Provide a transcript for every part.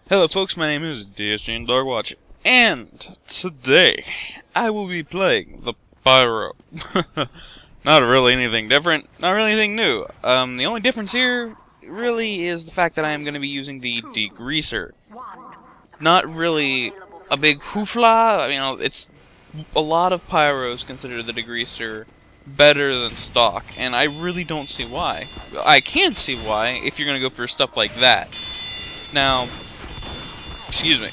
Hello folks, my name is DSG Dogwatch, and today I will be playing the Pyro. Not really anything different, not really anything new. The only difference here really is the fact that I am going to be using the Degreaser. Not really a big hoofla. I mean, it's a lot of Pyros consider the Degreaser better than stock, and I really don't see why. I can see why if you're going to go for stuff like that. Now, excuse me.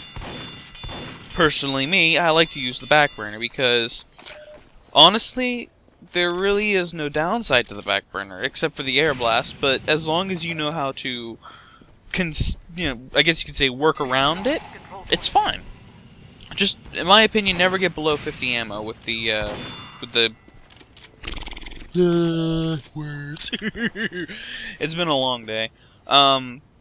Personally, I like to use the back burner because, honestly, there really is no downside to the back burner except for the air blast. But as long as you know how to, I guess you could say work around it, it's fine. Just, in my opinion, never get below 50 ammo with the words. It's been a long day.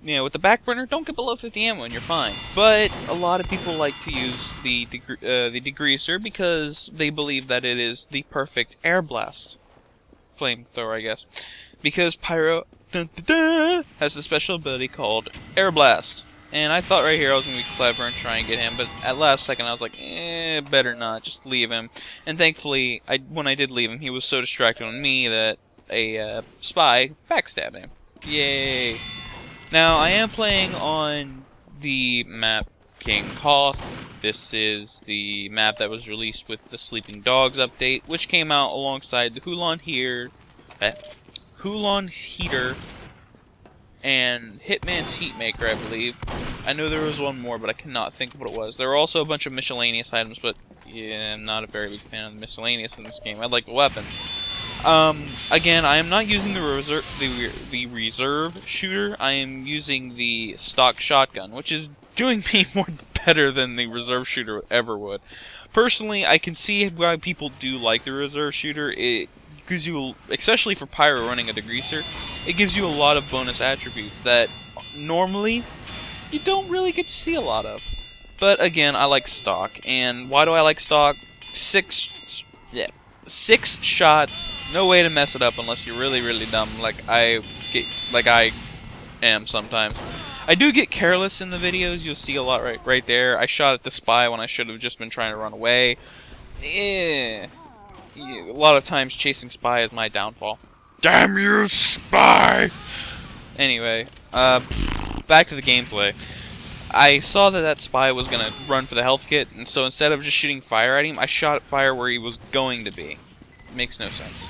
With the back burner, don't get below 50 ammo and you're fine. But a lot of people like to use the Degreaser because they believe that it is the perfect air blast flamethrower, I guess. Because Pyro has a special ability called Air Blast. And I thought right here I was going to be clever and try and get him, but at last second I was like, better not, just leave him. And thankfully, when I did leave him, he was so distracted on me that a spy backstabbed him. Yay! Now, I am playing on the map King Koth. This is the map that was released with the Sleeping Dogs update, which came out alongside the Hulon Heater and Hitman's Heatmaker, I believe. I know there was one more, but I cannot think of what it was. There were also a bunch of miscellaneous items, but yeah, I'm not a very big fan of the miscellaneous in this game. I like the weapons. Again, I am not using the reserve shooter. I am using the stock shotgun, which is doing me more better than the reserve shooter ever would. Personally, I can see why people do like the reserve shooter. It gives you, especially for Pyro running a Degreaser, it gives you a lot of bonus attributes that normally you don't really get to see a lot of. But again, I like stock. And why do I like stock? 6 shots, no way to mess it up unless you're really, really dumb, like I am sometimes. I do get careless in the videos. You'll see a lot right there. I shot at the spy when I should have just been trying to run away. A lot of times chasing spy is my downfall. Damn you, spy! Anyway, back to the gameplay. I saw that spy was going to run for the health kit, and so instead of just shooting fire at him, I shot fire where he was going to be. It makes no sense.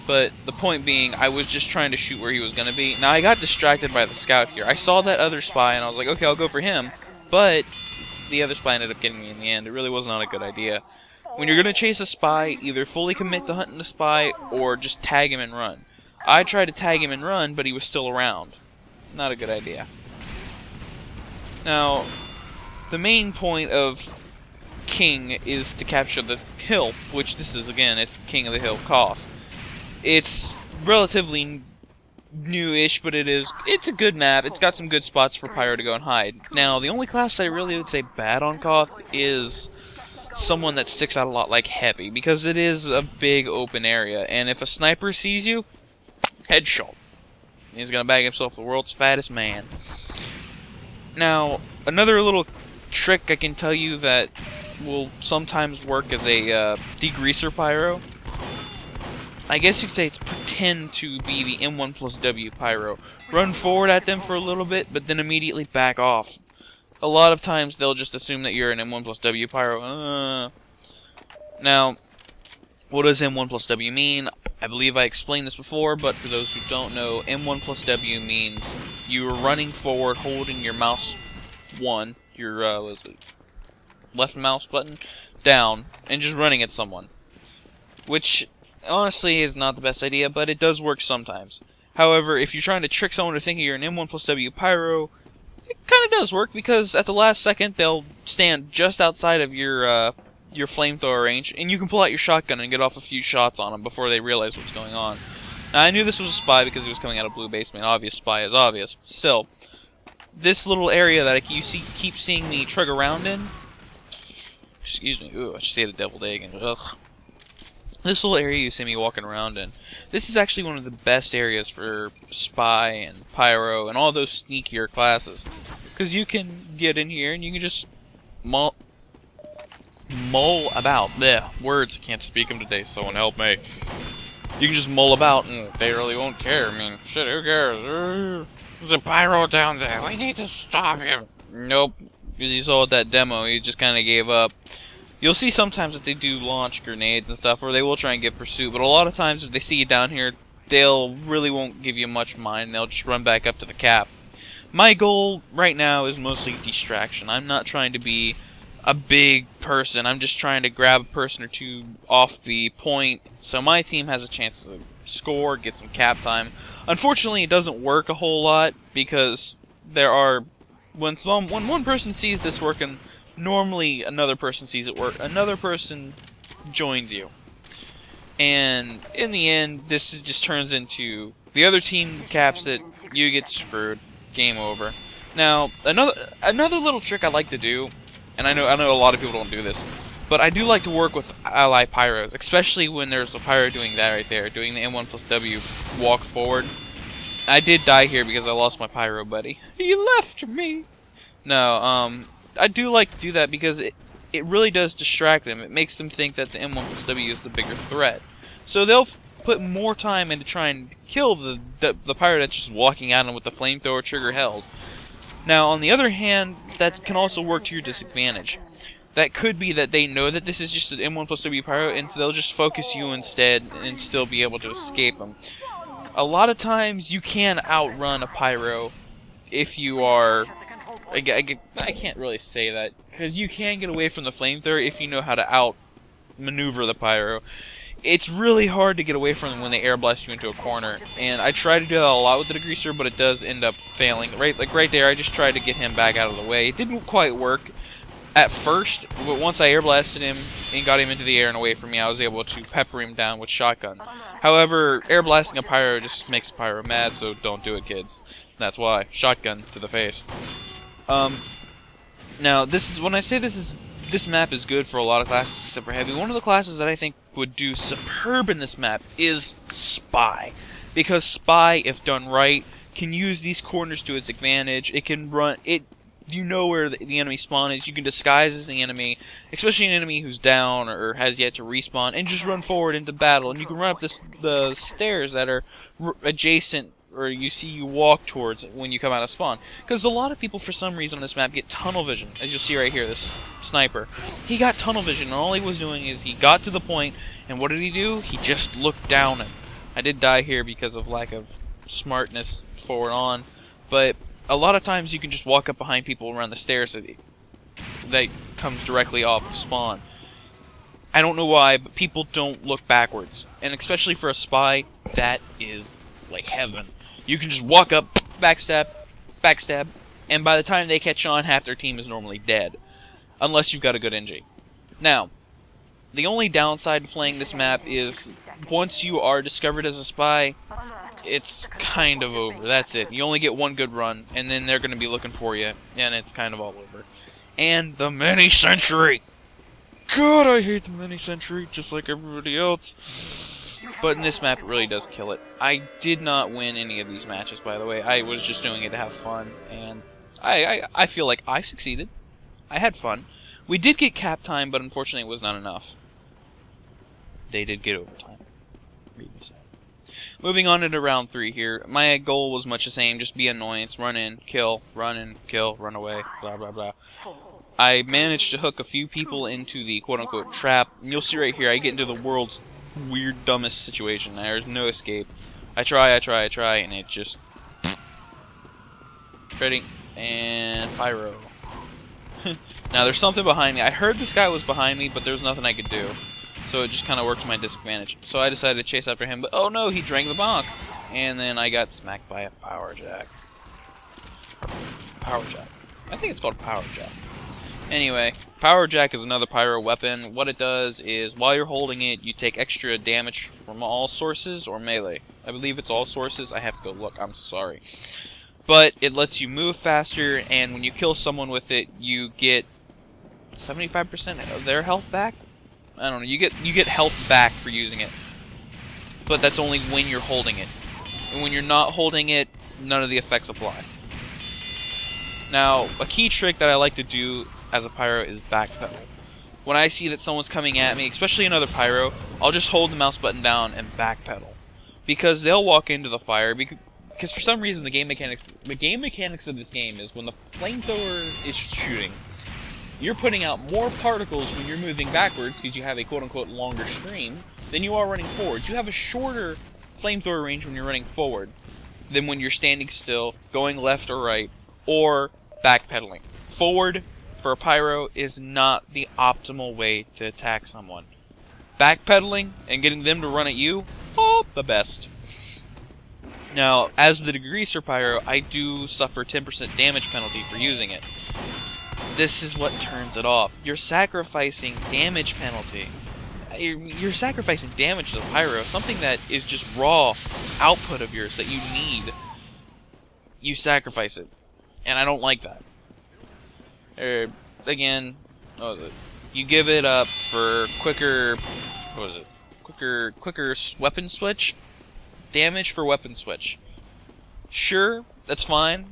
But the point being, I was just trying to shoot where he was going to be. Now, I got distracted by the scout here. I saw that other spy, and I was like, okay, I'll go for him. But the other spy ended up getting me in the end. It really was not a good idea. When you're going to chase a spy, either fully commit to hunting the spy, or just tag him and run. I tried to tag him and run, but he was still around. Not a good idea. Now, the main point of King is to capture the hill, which this is, again, it's King of the Hill Koth. It's relatively new-ish, but it's a good map. It's got some good spots for Pyro to go and hide. Now, the only class I really would say bad on Koth is someone that sticks out a lot like Heavy, because it is a big open area, and if a sniper sees you, headshot. He's gonna bag himself the world's fattest man. Now, another little trick I can tell you that will sometimes work as a Degreaser Pyro. I guess you could say it's pretend to be the M1 plus W Pyro. Run forward at them for a little bit, but then immediately back off. A lot of times they'll just assume that you're an M1 plus W Pyro. Now, what does M1 plus W mean? I believe I explained this before, but for those who don't know, M1 plus W means you're running forward, holding your mouse your left mouse button down, and just running at someone. Which, honestly, is not the best idea, but it does work sometimes. However, if you're trying to trick someone to thinking you're an M1 plus W Pyro, it kind of does work, because at the last second, they'll stand just outside of your flamethrower range, and you can pull out your shotgun and get off a few shots on them before they realize what's going on. Now, I knew this was a spy because he was coming out of blue basement. Obvious spy is obvious. Still, this little area that keep seeing me trug around in. Excuse me. Ooh, I just ate a deviled egg and ugh. This little area you see me walking around in, this is actually one of the best areas for Spy and Pyro and all those sneakier classes. because you can get in here and you can just mull about. Blech, words, I can't speak them today, someone help me. You can just mull about and they really won't care. I mean, shit, who cares? There's a pyro down there, we need to stop him. Nope, because you saw that demo, he just kind of gave up. You'll see sometimes that they do launch grenades and stuff, or they will try and get pursuit, but a lot of times if they see you down here, they'll really won't give you much mind, they'll just run back up to the cap. My goal right now is mostly distraction. I'm not trying to be a big person, I'm just trying to grab a person or two off the point, so my team has a chance to score, get some cap time. Unfortunately, it doesn't work a whole lot, because there are, when one person sees this working, normally another person sees it work, another person joins you. And in the end, this just turns into the other team caps it, you get screwed, game over. Now, another little trick I like to do, and I know a lot of people don't do this, but I do like to work with ally pyros, especially when there's a pyro doing that right there, doing the M1+W walk forward. I did die here because I lost my pyro buddy. He left me. No, I do like to do that because it really does distract them. It makes them think that the M1+W is the bigger threat. So they'll put more time into trying to kill the pyro that's just walking at them with the flamethrower trigger held. Now, on the other hand, that can also work to your disadvantage. That could be that they know that this is just an M1+W pyro, and they'll just focus you instead and still be able to escape them. A lot of times, you can outrun a pyro if you are... I can't really say that, because you can get away from the flamethrower if you know how to outmaneuver the pyro. It's really hard to get away from them when they air blast you into a corner, and I try to do that a lot with the Degreaser, but it does end up failing. Right there, I just tried to get him back out of the way. It didn't quite work at first, but once I air blasted him and got him into the air and away from me, I was able to pepper him down with shotgun. However, air blasting a pyro just makes a pyro mad, so don't do it, kids. That's why. Shotgun to the face. Now, when I say this map is good for a lot of classes except for heavy, one of the classes that I think would do superb in this map is Spy. Because Spy, if done right, can use these corners to its advantage. It can run... You know where the enemy spawn is. You can disguise as the enemy, especially an enemy who's down or has yet to respawn, and just run forward into battle. And you can run up the stairs that are adjacent, or you walk towards when you come out of spawn. Because a lot of people, for some reason on this map, get tunnel vision. As you'll see right here, this sniper. He got tunnel vision, and all he was doing is he got to the point, and what did he do? He just looked down at him. I did die here because of lack of smartness forward on, but a lot of times you can just walk up behind people around the stairs that comes directly off of spawn. I don't know why, but people don't look backwards. And especially for a spy, that is like heaven. You can just walk up, backstab, and by the time they catch on, half their team is normally dead. Unless you've got a good NG. Now, the only downside to playing this map is once you are discovered as a spy, it's kind of over. That's it. You only get one good run, and then they're going to be looking for you, and it's kind of all over. And the mini-sentry! God, I hate the mini-sentry, just like everybody else. But in this map, it really does kill it. I did not win any of these matches, by the way. I was just doing it to have fun, and I feel like I succeeded. I had fun. We did get cap time, but unfortunately it was not enough. They did get overtime. Moving on into round 3 here. My goal was much the same, just be annoyance, run in, kill, run away, blah blah blah. I managed to hook a few people into the quote-unquote trap, and you'll see right here, I get into the world's weird, dumbest situation. There's no escape. I try, and it just... Ready, and pyro. Now, there's something behind me. I heard this guy was behind me, but there was nothing I could do. So it just kind of worked to my disadvantage. So I decided to chase after him, but oh no, he drank the bonk. And then I got smacked by a power jack. Power jack. I think it's called power jack. Anyway, power jack is another pyro weapon. What it does is, while you're holding it, you take extra damage from all sources or melee. I believe it's all sources. I have to go look. I'm sorry. But it lets you move faster, and when you kill someone with it, you get 75% of their health back. I don't know. You get health back for using it, but that's only when you're holding it. And when you're not holding it, none of the effects apply. Now, a key trick that I like to do as a pyro is backpedal. When I see that someone's coming at me, especially another pyro, I'll just hold the mouse button down and backpedal. Because they'll walk into the fire, because for some reason the game mechanics of this game is when the flamethrower is shooting, you're putting out more particles when you're moving backwards because you have a quote-unquote longer stream than you are running forward. You have a shorter flamethrower range when you're running forward than when you're standing still, going left or right, or backpedaling. Forward, for a pyro, is not the optimal way to attack someone. Backpedaling and getting them to run at you, oh, the best. Now, as the Degreaser pyro, I do suffer 10% damage penalty for using it. This is what turns it off. You're sacrificing damage penalty. You're sacrificing damage to the pyro, something that is just raw output of yours that you need. You sacrifice it. And I don't like that. Again, you give it up for quicker, what was it? Quicker weapon switch? Damage for weapon switch. Sure, that's fine.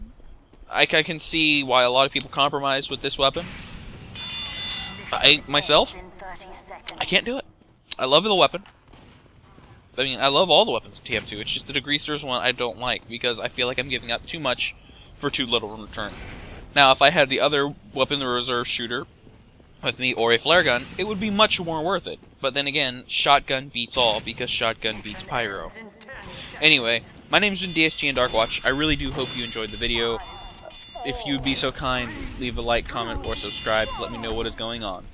I can see why a lot of people compromise with this weapon. Myself, I can't do it. I love the weapon. I mean, I love all the weapons in TF2. It's just the Degreaser's one I don't like, because I feel like I'm giving up too much for too little in return. Now, if I had the other weapon, the reserve shooter, with me, or a flare gun, it would be much more worth it. But then again, shotgun beats all, because shotgun beats pyro. Anyway, my name's been DSG and Darkwatch. I really do hope you enjoyed the video. If you would be so kind, leave a like, comment, or subscribe to let me know what is going on.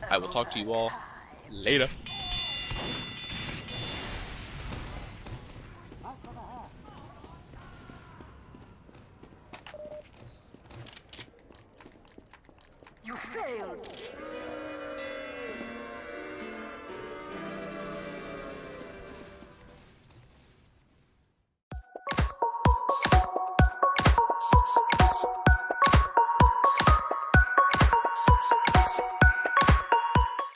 I will talk to you all later. You failed!